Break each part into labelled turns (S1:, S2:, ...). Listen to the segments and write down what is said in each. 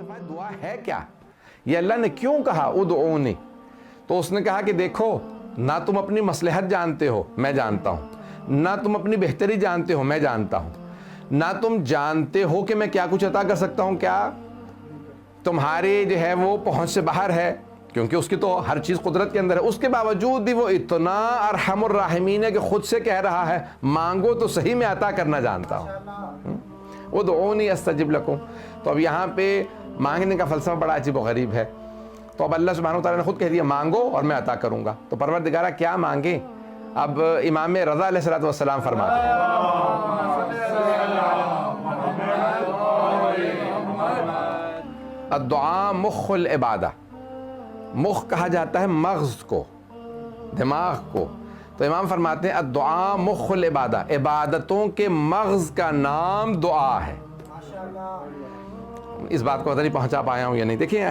S1: Specify دعا ہے کیا, یہ اللہ نے کیوں کہا ادعونی؟ تو اس نے کہا کہ دیکھو نہ تم اپنی مصلحت جانتے ہو, میں جانتا ہوں, نہ تم اپنی بہتری جانتے ہو, میں جانتا ہوں, نہ تم جانتے ہو کہ میں کیا کچھ عطا کر سکتا ہوں, کیا تمہارے جو ہے وہ پہنچ سے باہر ہے, کیونکہ اس کی تو ہر چیز قدرت کے اندر ہے. اس کے باوجود بھی وہ اتنا ارحم الراحمین ہے کہ خود سے کہہ رہا ہے مانگو تو صحیح میں عطا کرنا جانتا ہوں. ادعونی استجب لکم. تو اب یہاں پہ مانگنے کا فلسفہ بڑا عجیب و غریب ہے. تو اب اللہ سبحانہ وتعالیٰ نے خود کہہ دیا مانگو اور میں عطا کروں گا. تو پروردگارہ کیا مانگیں؟ اب امام رضا علیہ السلام فرماتے ہیں الدعاء مخ العبادہ. مخ کہا جاتا ہے مغز کو, دماغ کو. تو امام فرماتے ہیں الدعاء مخ العبادہ, عبادتوں کے مغز کا نام دعا ہے. اس بات کو پتہ نہیں پہنچا پایا ہوں یا نہیں. دیکھیں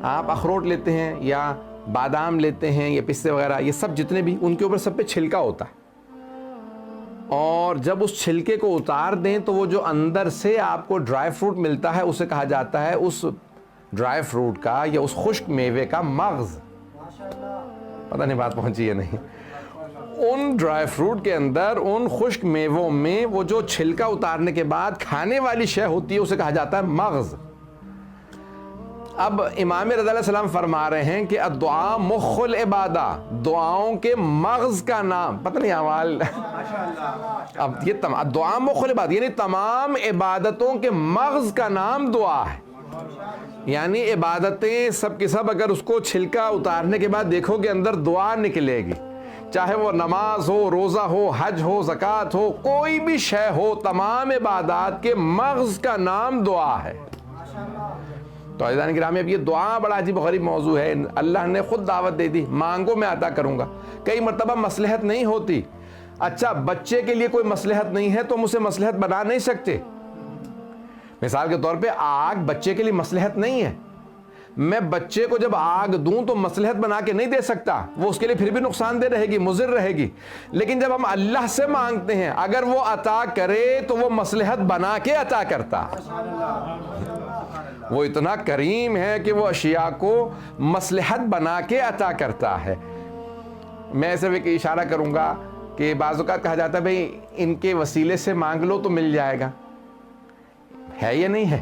S1: آپ اخروٹ لیتے ہیں یا بادام لیتے ہیں یا پستے وغیرہ, یہ سب جتنے بھی, ان کے اوپر سب پہ چھلکا ہوتا ہے, اور جب اس چھلکے کو اتار دیں تو وہ جو اندر سے آپ کو ڈرائی فروٹ ملتا ہے اسے کہا جاتا ہے اس ڈرائی فروٹ کا یا اس خشک میوے کا مغز. پتہ نہیں بات پہنچی ہے نہیں. ان ڈرائی فروٹ کے اندر, ان خشک میووں میں وہ جو چھلکا اتارنے کے بعد کھانے والی شے ہوتی ہے اسے کہا جاتا ہے مغز. اب امام رضا علیہ السلام فرما رہے ہیں کہ الدعاء مخ العبادہ, دعاؤں کے مغز کا نام, پتہ نہیں اعمال, اب یہ دعا مخ العبادہ یعنی تمام عبادتوں کے مغز کا نام دعا ہے. یعنی عبادتیں سب کی سب اگر اس کو چھلکا اتارنے کے بعد دیکھو کہ اندر دعا نکلے گی, چاہے وہ نماز ہو, روزہ ہو, حج ہو, زکوٰۃ ہو, کوئی بھی شے ہو, تمام عبادات کے مغز کا نام دعا ہے. تو عزیزان گرامی, اب یہ دعا بڑا عجیب و غریب موضوع ہے. اللہ نے خود دعوت دے دی مانگو میں عطا کروں گا. کئی مرتبہ مصلحت نہیں ہوتی. اچھا بچے کے لیے کوئی مصلحت نہیں ہے تو ہم اسے مصلحت بنا نہیں سکتے. مثال کے طور پہ آگ بچے کے لیے مصلحت نہیں ہے, میں بچے کو جب آگ دوں تو مصلحت بنا کے نہیں دے سکتا, وہ اس کے لیے پھر بھی نقصان دہ رہے گی, مضر رہے گی. لیکن جب ہم اللہ سے مانگتے ہیں, اگر وہ عطا کرے تو وہ مصلحت بنا کے عطا کرتا. وہ اتنا کریم ہے کہ وہ اشیاء کو مصلحت بنا کے عطا کرتا ہے. میں صرف ایک اشارہ کروں گا کہ بعض اوقات کہا جاتا ہے بھئی ان کے وسیلے سے مانگ لو تو مل جائے گا. ہے یا نہیں ہے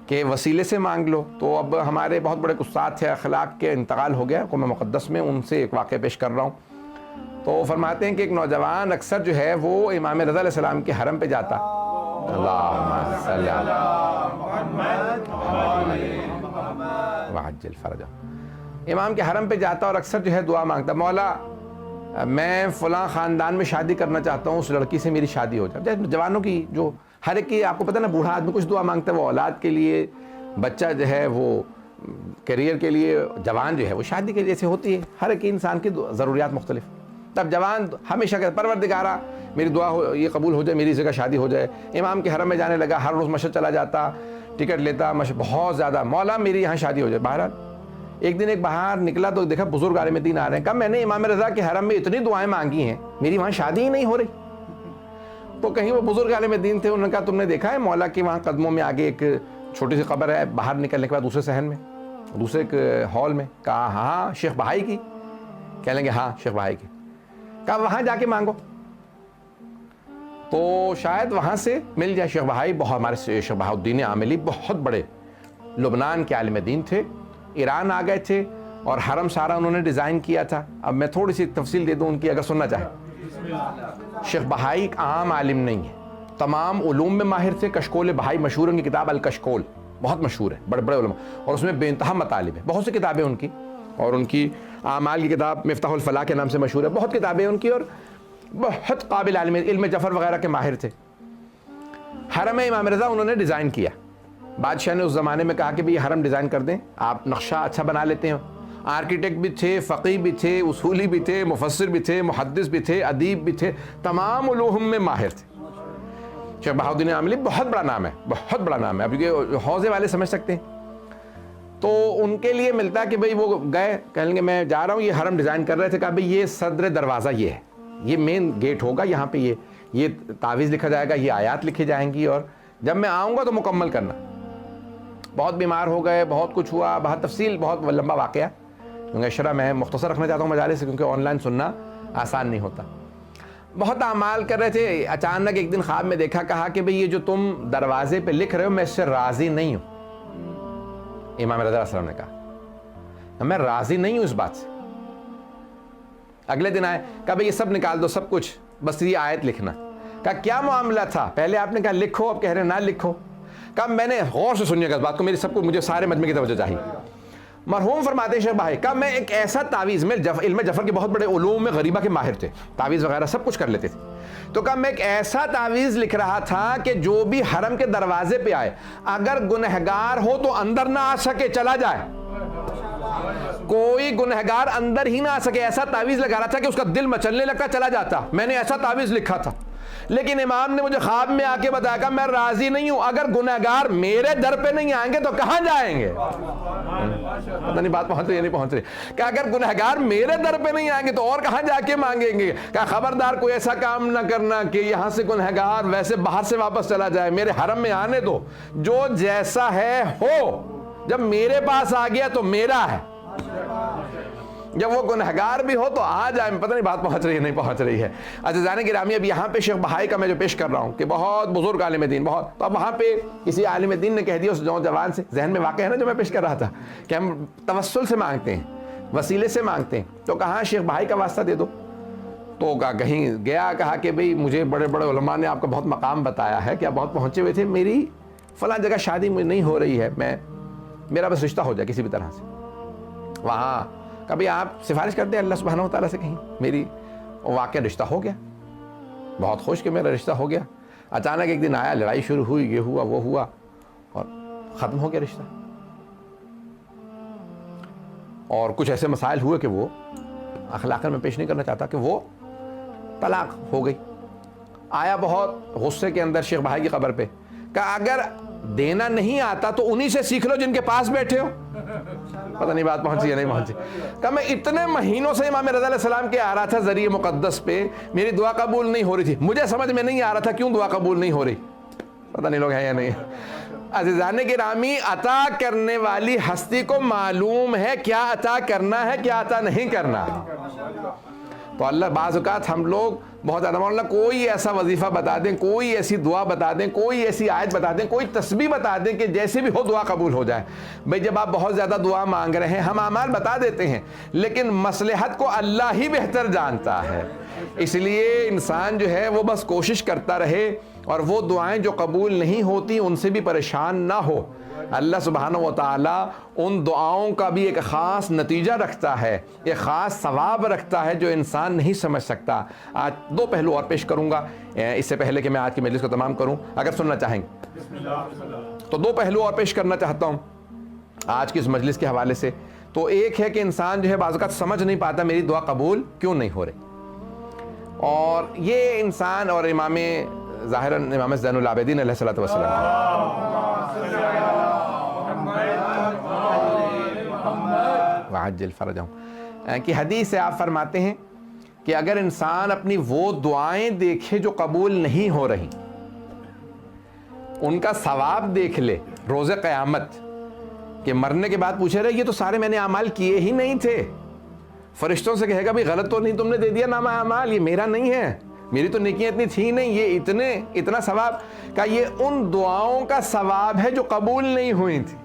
S1: کہ وسیلے سے مانگ لو؟ تو اب ہمارے بہت بڑے استاد تھے اخلاق کے, انتقال ہو گیا قوم مقدس میں, ان سے ایک واقعہ پیش کر رہا ہوں. تو فرماتے ہیں کہ ایک نوجوان اکثر جو ہے وہ امام رضا علیہ السلام کے حرم پہ جاتا, اللہم صلی علی محمد وعجل فرجہ, امام کے حرم پہ جاتا اور اکثر جو ہے دعا مانگتا, مولا میں فلاں خاندان میں شادی کرنا چاہتا ہوں, اس لڑکی سے میری شادی ہو جائے. جوانوں کی جو ہر ایک کی, آپ کو پتہ نا, بوڑھا آدمی کچھ دعا مانگتا ہے, وہ اولاد کے لیے, بچہ جو ہے وہ کیریئر کے لیے, جوان جو ہے وہ شادی کے جیسے ہوتی ہے. ہر ایک انسان کی ضروریات مختلف. تب جوان ہمیشہ کہتا پروردگارہ میری دعا ہو, یہ قبول ہو جائے, میری جگہ شادی ہو جائے. امام کے حرم میں جانے لگا, ہر روز مشہد چلا جاتا, ٹکٹ لیتا, بہت زیادہ, مولا میری یہاں شادی ہو جائے. بہرحال ایک دن ایک باہر نکلا تو دیکھا بزرگ عالم دین آ رہے ہیں. کہا میں نے امام رضا کے حرم میں اتنی دعائیں مانگی ہیں, میری وہاں شادی ہی نہیں ہو رہی. تو کہیں وہ بزرگ عالم دین تھے, انہوں نے کہا تم نے دیکھا ہے مولا کی وہاں قدموں میں آگے ایک چھوٹی سی قبر ہے, باہر نکلنے کے بعد دوسرے صحن میں, دوسرے ایک ہال میں. کہا ہاں شیخ بہائی کی. کہہ لیں گے ہاں شیخ بہائی کی. کہا وہاں جا کے مانگو تو شاید وہاں سے مل جائے. شیخ بہائی بہت, ہمارے شیخ بہاؤالدین عاملی بہت بڑے لبنان کے عالم دین تھے, ایران آ گئے تھے اور حرم سارا انہوں نے ڈیزائن کیا تھا. اب میں تھوڑی سی تفصیل دے دوں ان کی اگر سننا چاہیں. شیخ بہائی ایک عام عالم نہیں ہے, تمام علوم میں ماہر تھے. کشکول بہائی مشہور, ان کی کتاب الکشکول بہت مشہور ہے, بڑے بڑے علماء, اور اس میں بے انتہا مطالب ہے. بہت سی کتابیں ان کی, اور ان کی اعمال کی کتاب مفتاح الفلاح کے نام سے مشہور ہے. بہت کتابیں ان کی, اور بہت قابل عالم, علم جفر وغیرہ کے ماہر تھے. حرم امام رضا انہوں نے ڈیزائن کیا. بادشاہ نے اس زمانے میں کہا کہ بھی یہ حرم ڈیزائن کر دیں, آپ نقشہ اچھا بنا لیتے ہیں. آرکیٹیکٹ بھی تھے, فقیہ بھی تھے, اصولی بھی تھے, مفسر بھی تھے, محدث بھی تھے, ادیب بھی تھے, تمام علوم میں ماہر تھے. شیخ بہاؤالدین عاملی بہت بڑا نام ہے, بہت بڑا نام ہے. اب یہ حوضے والے سمجھ سکتے ہیں. تو ان کے لیے ملتا کہ بھئی وہ گئے, کہیں گے میں جا رہا ہوں, یہ حرم ڈیزائن کر رہے تھے. کہا بھئی یہ صدر دروازہ یہ ہے, یہ مین گیٹ ہوگا, یہاں پہ یہ تعویذ لکھا جائے گا, یہ آیات لکھی جائیں گی, اور جب میں آؤں گا تو مکمل کرنا. بہت بیمار ہو گئے, بہت کچھ ہوا, بہت تفصیل, بہت لمبا واقعہ, کیونکہ شرح میں مختصر رکھنا چاہتا ہوں مجالس سے, کیونکہ آن لائن سننا آسان نہیں ہوتا. بہت اعمال کر رہے تھے, اچانک ایک دن خواب میں دیکھا, کہا کہ بھئی یہ جو تم دروازے پہ لکھ رہے ہو میں اس سے راضی نہیں ہوں. امام رضا علیہ السلام نے کہا میں راضی نہیں ہوں اس بات سے. اگلے دن آئے, کہا بھئی یہ سب نکال دو, سب کچھ, بس یہ آیت لکھنا. کہا کیا معاملہ تھا؟ پہلے آپ نے کہا لکھو, اب کہہ رہے نہ لکھو. کہا میں نے غور سے سنیے گا اس بات کو, میری سب کو, مجھے سارے مجمع کی توجہ چاہیے. مرحوم فرماتے ہیں شیخ بھائی, کہا میں ایک ایسا تعویذ, میں علم جفر کے بہت بڑے علوم میں غریبہ کے ماہر تھے, تعویذ وغیرہ سب کچھ کر لیتے تھے. تو کہا میں ایک ایسا تعویذ لکھ رہا تھا کہ جو بھی حرم کے دروازے پہ آئے, اگر گنہگار ہو تو اندر نہ آ سکے, چلا جائے. کوئی گنہگار اندر ہی نہ آ سکے, ایسا تعویذ لگا رہا تھا کہ اس کا دل مچلنے لگتا, چلا جاتا. میں نے ایسا تعویذ لکھا تھا, لیکن امام نے مجھے خواب میں آ کے بتایا کہ میں راضی نہیں ہوں, اگر گنہگار میرے در پہ نہیں آئیں گے تو کہاں جائیں گے؟ پتہ نہیں بات پہنچ رہی ہے نہیں پہنچ رہی. کہ اگر گنہگار میرے در پہ نہیں آئیں گے تو اور کہاں جا کے مانگیں گے؟ کہ خبردار کوئی ایسا کام نہ کرنا کہ یہاں سے گنہگار ویسے باہر سے واپس چلا جائے, میرے حرم میں آنے دو, جو جیسا ہے ہو, جب میرے پاس آ گیا تو میرا ہے, جب وہ گنہگار بھی ہو تو آ جائے. پتہ نہیں بات پہنچ رہی ہے نہیں پہنچ رہی ہے. عزیزان گرامی, اب یہاں پہ شیخ بہائی کا میں جو پیش کر رہا ہوں کہ بہت بزرگ عالم دین, بہت, تو اب وہاں پہ کسی عالم دین نے کہہ دیا اس نوجوان سے, ذہن میں واقع ہے نا جو میں پیش کر رہا تھا, کہ ہم توسل سے مانگتے ہیں, وسیلے سے مانگتے ہیں, تو کہاں شیخ بہائی کا واسطہ دے دو. تو کہیں گیا, کہا کہ بھئی مجھے بڑے بڑے علماء نے آپ کا بہت مقام بتایا ہے کہ آپ بہت پہنچے ہوئے تھے, میری فلاں جگہ شادی مجھے نہیں ہو رہی ہے, میرا بس رشتہ ہو جائے کسی بھی طرح سے. وہاں کبھی آپ سفارش کرتے ہیں اللہ سبحانہ و تعالیٰ سے, کہیں میری واقعہ رشتہ ہو گیا, بہت خوش کہ میرا رشتہ ہو گیا. اچانک ایک دن آیا, لڑائی شروع ہوئی, یہ ہوا وہ ہوا, اور ختم ہو گیا رشتہ. اور کچھ ایسے مسائل ہوئے کہ وہ اخلاقاً میں پیش نہیں کرنا چاہتا, کہ وہ طلاق ہو گئی. آیا بہت غصے کے اندر شیخ بہائی کی قبر پہ, کہ اگر دینا نہیں آتا تو انہی سے سیکھ لو جن کے پاس بیٹھے ہو. پتہ نہیں بات پہنچی ہے نہیں پہنچی. کہ میں اتنے مہینوں سے امام رضا علیہ السلام کے آ رہا تھا ذریعہ مقدس پہ, میری دعا قبول نہیں ہو رہی تھی, مجھے سمجھ میں نہیں آ رہا تھا کیوں دعا قبول نہیں ہو رہی. پتہ نہیں لوگ ہیں یا نہیں. عزیزان گرامی, عطا کرنے والی ہستی کو معلوم ہے کیا عطا کرنا ہے, کیا عطا نہیں کرنا. تو اللہ بعض اوقات ہم لوگ بہت زیادہ, مولانا کوئی ایسا وظیفہ بتا دیں, کوئی ایسی دعا بتا دیں, کوئی ایسی آیت بتا دیں, کوئی تسبیح بتا دیں کہ جیسے بھی ہو دعا قبول ہو جائے. بھئی جب آپ بہت زیادہ دعا مانگ رہے ہیں, ہم اعمال بتا دیتے ہیں, لیکن مصلحت کو اللہ ہی بہتر جانتا ہے. اس لیے انسان جو ہے وہ بس کوشش کرتا رہے, اور وہ دعائیں جو قبول نہیں ہوتی ان سے بھی پریشان نہ ہو. اللہ سبحانہ و تعالیٰ ان دعاؤں کا بھی ایک خاص نتیجہ رکھتا ہے, ایک خاص ثواب رکھتا ہے جو انسان نہیں سمجھ سکتا. آج دو پہلو اور پیش کروں گا اس سے پہلے کہ میں آج کی مجلس کو تمام کروں, اگر سننا چاہیں گے تو دو پہلو اور پیش کرنا چاہتا ہوں آج کی اس مجلس کے حوالے سے. تو ایک ہے کہ انسان جو ہے بعض اوقات سمجھ نہیں پاتا میری دعا قبول کیوں نہیں ہو رہی, اور یہ انسان, اور امام ظاہراً امام زین العابدین علیہ الصلوۃ والسلام وعجل فرجہم کی حدیث سے آپ فرماتے ہیں کہ اگر انسان اپنی وہ دعائیں دیکھے جو قبول نہیں ہو رہی, ان کا ثواب دیکھ لے روز قیامت, کہ مرنے کے بعد پوچھے رہے یہ تو سارے میں نے اعمال کیے ہی نہیں تھے, فرشتوں سے کہے گا بھی غلط تو نہیں تم نے دے دیا نامہ اعمال, یہ میرا نہیں ہے, میری تو نیکیاں اتنی تھی نہیں, یہ اتنا ثواب, کا یہ ان دعاؤں کا ثواب ہے جو قبول نہیں ہوئی تھی,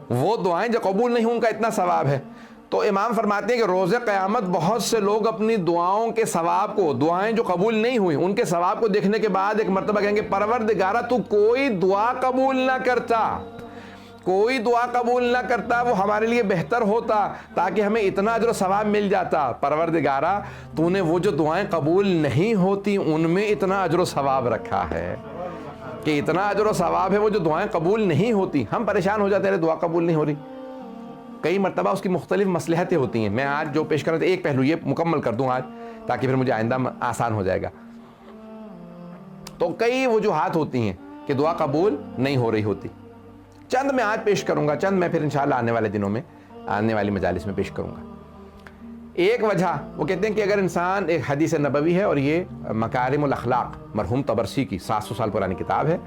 S1: وہ دعائیں جو قبول نہیں ہوئی ان کا اتنا ثواب ہے. تو امام فرماتے ہیں کہ روز قیامت بہت سے لوگ اپنی دعاؤں کے ثواب کو, دعائیں جو قبول نہیں ہوئی ان کے ثواب کو دیکھنے کے بعد ایک مرتبہ کہیں گے پروردگارہ تو کوئی دعا قبول نہ کرتا, کوئی دعا قبول نہ کرتا, وہ ہمارے لیے بہتر ہوتا تاکہ ہمیں اتنا اجر و ثواب مل جاتا. پروردگارہ تو نے وہ جو دعائیں قبول نہیں ہوتی ان میں اتنا اجر و ثواب رکھا ہے, کہ اتنا اجر و ثواب ہے وہ جو دعائیں قبول نہیں ہوتی. ہم پریشان ہو جاتے ہیں دعا قبول نہیں ہو رہی, کئی مرتبہ اس کی مختلف مصلحتیں ہوتی ہیں. میں آج جو پیش کر رہا تھا ایک پہلو یہ مکمل کر دوں آج, تاکہ پھر مجھے آئندہ آسان ہو جائے گا. تو کئی وجوہات ہوتی ہیں کہ دعا قبول نہیں ہو رہی ہوتی, چند میں آج پیش کروں گا, چند میں پھر انشاءاللہ آنے والے دنوں میں, آنے والی مجالس میں پیش کروں گا. ایک وجہ وہ کہتے ہیں کہ اگر انسان، ایک حدیث نبوی ہے اور یہ مکارم الاخلاق مرحوم طبرسی کی 700 سال پرانی کتاب ہے،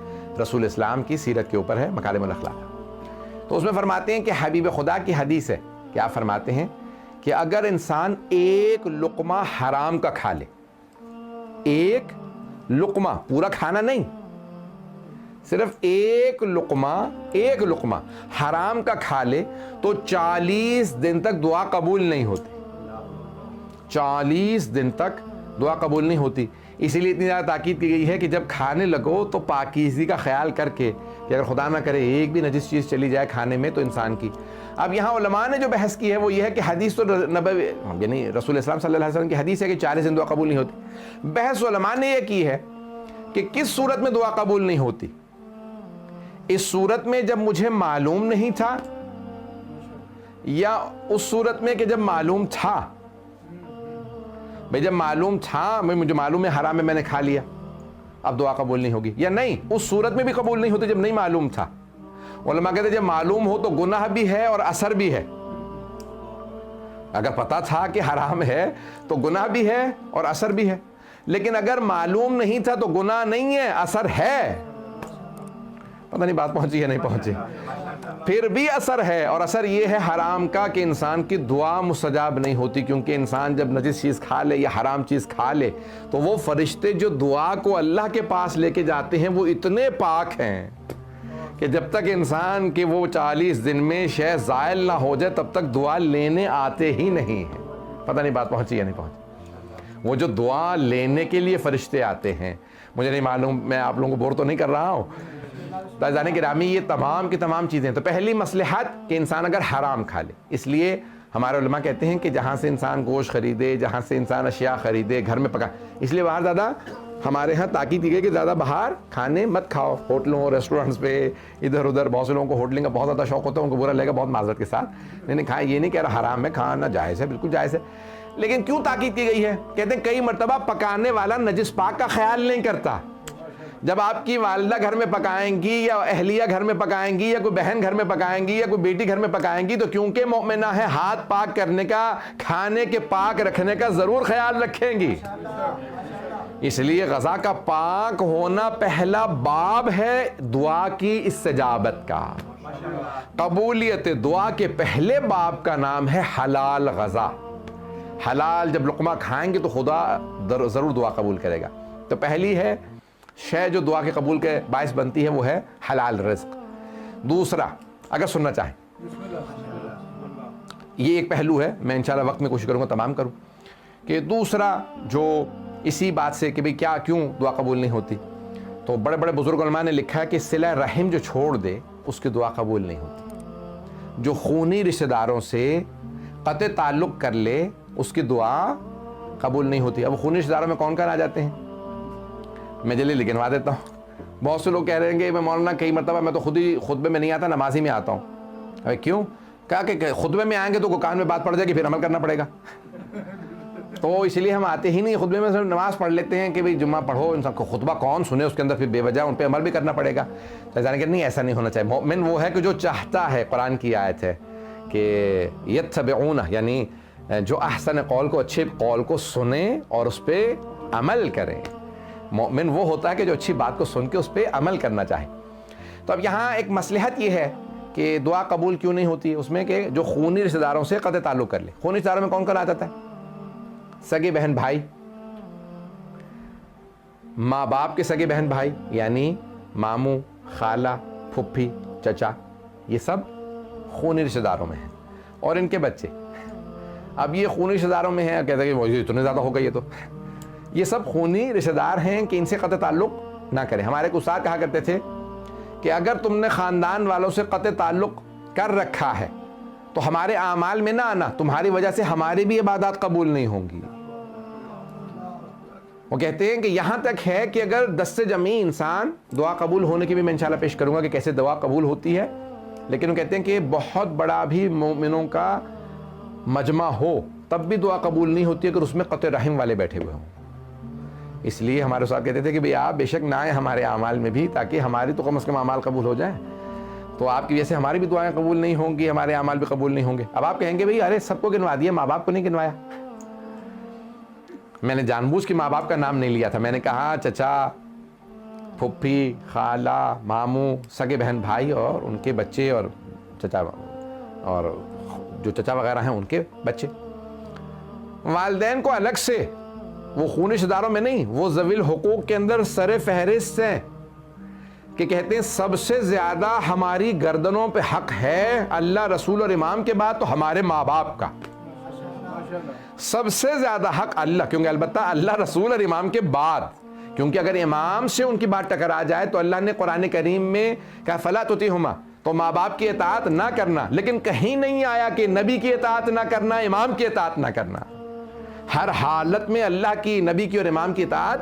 S1: رسول اسلام کی سیرت کے اوپر ہے مکارم الاخلاق، تو اس میں فرماتے ہیں کہ حبیب خدا کی حدیث ہے کہ آپ فرماتے ہیں کہ اگر انسان ایک لقمہ حرام کا کھا لے، ایک لقمہ، پورا کھانا نہیں، صرف ایک لقمہ حرام کا کھا لے تو 40 دن تک دعا قبول نہیں ہوتی، 40 دن تک دعا قبول نہیں ہوتی۔ اسی لیے اتنی زیادہ تاکید کی گئی ہے کہ جب کھانے لگو تو پاکیزگی کا خیال کر کے کہ اگر خدا نہ کرے ایک بھی نجس چیز چلی جائے کھانے میں تو انسان کی۔ اب یہاں علماء نے جو بحث کی ہے وہ یہ ہے کہ حدیث تو نبوی، یعنی رسول اسلام صلی اللہ علیہ وسلم کی حدیث ہے کہ 40 دن دعا قبول نہیں ہوتی۔ بحث علماء نے یہ کی ہے کہ کس صورت میں دعا قبول نہیں ہوتی؟ اس صورت میں جب مجھے معلوم نہیں تھا، یا اس صورت میں کہ جب معلوم تھا؟ بھئی جب معلوم تھا، مجھے معلوم ہے حرام ہے، میں نے کھا لیا، اب دعا قبول نہیں ہوگی، یا نہیں اس صورت میں بھی قبول نہیں ہوتی جب نہیں معلوم تھا؟ علماء کہتے ہیں جب معلوم ہو تو گناہ بھی ہے اور اثر بھی ہے۔ اگر پتا تھا کہ حرام ہے تو گناہ بھی ہے اور اثر بھی ہے، لیکن اگر معلوم نہیں تھا تو گناہ نہیں ہے، اثر ہے۔ پتہ نہیں بات پہنچی ہے نہیں پہنچی؟ پھر بھی اثر ہے، اور اثر یہ ہے حرام کا کہ انسان کی دعا مستجاب نہیں ہوتی، کیونکہ انسان جب نجس چیز کھا لے یا حرام چیز کھا لے تو وہ فرشتے جو دعا کو اللہ کے پاس لے کے جاتے ہیں وہ اتنے پاک ہیں کہ جب تک انسان کے وہ 40 دن میں شے زائل نہ ہو جائے تب تک دعا لینے آتے ہی نہیں ہیں۔ پتہ نہیں بات پہنچی یا نہیں پہنچی؟ وہ جو دعا لینے کے لیے فرشتے آتے ہیں، مجھے نہیں معلوم، میں آپ لوگوں کو بور تو نہیں کر رہا ہوں، تعزیٰ گرامی، یہ تمام کی تمام چیزیں۔ تو پہلی مصلحت کہ انسان اگر حرام کھا لے، اس لیے ہمارے علماء کہتے ہیں کہ جہاں سے انسان گوشت خریدے، جہاں سے انسان اشیاء خریدے، گھر میں پکا، اس لیے باہر زیادہ ہمارے ہاں تاکید کی گئی کہ زیادہ باہر کھانے مت کھاؤ، ہوٹلوں ریسٹورنٹس پہ ادھر ادھر۔ بہت سے لوگوں کو ہوٹلنگ کا بہت زیادہ شوق ہوتا ہے، ان کو برا لگے گا بہت معذرت کے ساتھ، نہیں کھائیں، یہ نہیں کہہ رہا حرام ہے، کھانا جائز ہے، بالکل جائز ہے، لیکن کیوں تاکید کی گئی ہے؟ کہتے ہیں کئی مرتبہ پکانے والا نجس پاک کا خیال نہیں کرتا۔ جب آپ کی والدہ گھر میں پکائیں گی یا اہلیہ گھر میں پکائیں گی یا کوئی بہن گھر میں پکائیں گی یا کوئی بیٹی گھر میں پکائیں گی تو کیونکہ مومنہ ہے ہاتھ پاک کرنے کا، کھانے کے پاک رکھنے کا ضرور خیال رکھیں گی۔ اس لیے غذا کا پاک ہونا پہلا باب ہے دعا کی استجابت کا۔ قبولیت دعا کے پہلے باب کا نام ہے حلال غذا۔ حلال جب لقمہ کھائیں گے تو خدا ضرور دعا قبول کرے گا۔ تو پہلی ہے شے جو دعا کے قبول کے باعث بنتی ہے وہ ہے حلال رزق۔ دوسرا، اگر سننا چاہیں، یہ ایک پہلو ہے، میں انشاءاللہ وقت میں کوشش کروں گا تمام کروں، کہ دوسرا جو اسی بات سے کہ بھئی کیوں دعا قبول نہیں ہوتی، تو بڑے بڑے بزرگ علماء نے لکھا ہے کہ صلہ رحم جو چھوڑ دے اس کی دعا قبول نہیں ہوتی۔ جو خونی رشتہ داروں سے قطع تعلق کر لے اس کی دعا قبول نہیں ہوتی۔ اب خونی رشتہ داروں میں کون آ جاتے ہیں؟ میں جلدی گنوا دیتا ہوں۔ بہت سے لوگ کہہ رہے ہیں کہ میں مولانا کئی مرتبہ میں تو خود ہی خطبے میں نہیں آتا، نمازی میں آتا ہوں۔ ابھی کیوں؟ کہا کہ خطبے میں آئیں گے تو کان میں بات پڑ جائے گی، پھر عمل کرنا پڑے گا، تو اس لیے ہم آتے ہی نہیں خطبے میں، صرف نماز پڑھ لیتے ہیں کہ بھئی جمعہ پڑھو، انسان کو خطبہ کون سنے اس کے اندر پھر بے وجہ ان پہ عمل بھی کرنا پڑے گا۔ تو کہ نہیں، ایسا نہیں ہونا چاہیے۔ مومن وہ ہے کہ جو چاہتا ہے، قرآن کی آیت ہے کہ یتبعون، یعنی جو احسن قول کو، اچھے قول کو سنیں اور اس پہ عمل کریں۔ مومن وہ ہوتا ہے کہ جو اچھی بات کو سن کے اس پہ عمل کرنا چاہے۔ تو اب یہاں ایک مصلحت یہ ہے کہ دعا قبول کیوں نہیں ہوتی اس میں کہ جو خونی رشتہ داروں سے قطع تعلق کر لے۔ خونی رشتہ داروں میں کون آ جاتا ہے؟ سگے بہن بھائی، ماں باپ کے سگے بہن بھائی، یعنی ماموں، خالہ، پھپھی، چچا، یہ سب خونی رشتہ داروں میں ہیں، اور ان کے بچے۔ اب یہ خونی رشتہ داروں میں ہیں، کہتے ہیں کہ وہ اتنے زیادہ ہو گئے، یہ سب خونی رشتہ دار ہیں کہ ان سے قطع تعلق نہ کریں۔ ہمارے استاد کہا کرتے تھے کہ اگر تم نے خاندان والوں سے قطع تعلق کر رکھا ہے تو ہمارے اعمال میں نہ آنا، تمہاری وجہ سے ہماری بھی عبادات قبول نہیں ہوں گی۔ وہ کہتے ہیں کہ یہاں تک ہے کہ اگر دست جمعی انسان، دعا قبول ہونے کی بھی میں انشاءاللہ پیش کروں گا کہ کیسے دعا قبول ہوتی ہے، لیکن وہ کہتے ہیں کہ بہت بڑا بھی مومنوں کا مجمع ہو تب بھی دعا قبول نہیں ہوتی اگر اس میں قطع رحم والے بیٹھے ہوئے ہوں۔ اس لیے ہمارے استاد کہتے تھے کہ بھئی آپ بے شک نہ آئیں ہمارے اعمال میں بھی، تاکہ ہماری تو کم از کم اعمال قبول ہو جائیں۔ تو آپ کی وجہ سے ہماری بھی دعائیں قبول نہیں ہوں گی, ہمارے اعمال بھی قبول نہیں ہوں گے. اب آپ کہیں گے بھئی ارے سب کو گنوا دیا, ماں باپ کو نہیں گنوایا. میں نے جان بوجھ کے ماں باپ کا نام نہیں لیا تھا. میں نے کہا چچا, پھپھی, خالہ, ماموں, سگے بہن بھائی اور ان کے بچے, اور چچا اور جو چچا وغیرہ ہیں ان کے بچے. والدین کو الگ سے, وہ خون رشتہ داروں میں نہیں, وہ ذوی الحقوق کے اندر سر فہرست ہیں, کہ کہتے ہیں سب سے زیادہ ہماری گردنوں پہ حق ہے اللہ, رسول اور امام کے بعد تو ہمارے ماں باپ کا. سب سے زیادہ حق اللہ, کیونکہ البتہ اللہ, رسول اور امام کے بعد, کیونکہ اگر امام سے ان کی بات ٹکرا جائے تو اللہ نے قرآن کریم میں کہا فلا تطیعہما, تو ماں باپ کی اطاعت نہ کرنا. لیکن کہیں نہیں آیا کہ نبی کی اطاعت نہ کرنا, امام کی اطاعت نہ کرنا. ہر حالت میں اللہ کی, نبی کی اور امام کی اطاعت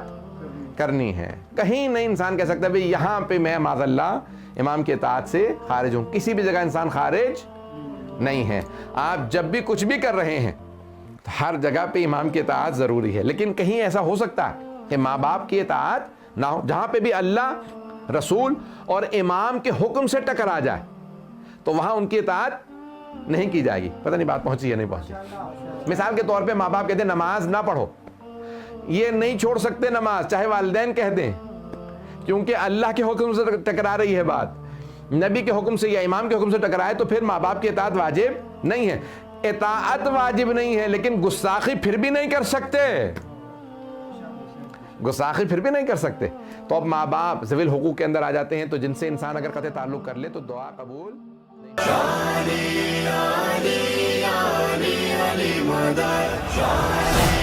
S1: کرنی ہے. کہیں نہیں انسان کہہ سکتا بھئی یہاں پہ میں معاذ اللہ امام کی اطاعت سے خارج ہوں. کسی بھی جگہ انسان خارج نہیں ہے. آپ جب بھی کچھ بھی کر رہے ہیں تو ہر جگہ پہ امام کی اطاعت ضروری ہے. لیکن کہیں ایسا ہو سکتا ہے کہ ماں باپ کی اطاعت نہ ہو, جہاں پہ بھی اللہ, رسول اور امام کے حکم سے ٹکرا جائے تو وہاں ان کی اطاعت نہیں کی جائے گی. پتہ نہیں بات پہنچی یا نہیں پہنچی. مثال کے طور پہ ماں باپ کہتے ہیں نماز نہ پڑھو, یہ نہیں چھوڑ سکتے نماز, چاہے والدین کہہ دیں, کیونکہ اللہ کے حکم سے ٹکرا رہی ہے بات. نبی کے حکم سے یا امام کے حکم سے ٹکرائے تو پھر ماں باپ کی اطاعت واجب نہیں ہے. اطاعت واجب نہیں ہے لیکن گستاخی پھر بھی نہیں کر سکتے, گستاخی پھر بھی نہیں کر سکتے. تو اب ماں باپ ذوی الحقوق کے اندر آ جاتے ہیں, تو جن سے انسان اگر قطع تعلق کر لے تو دعا قبول نہیں.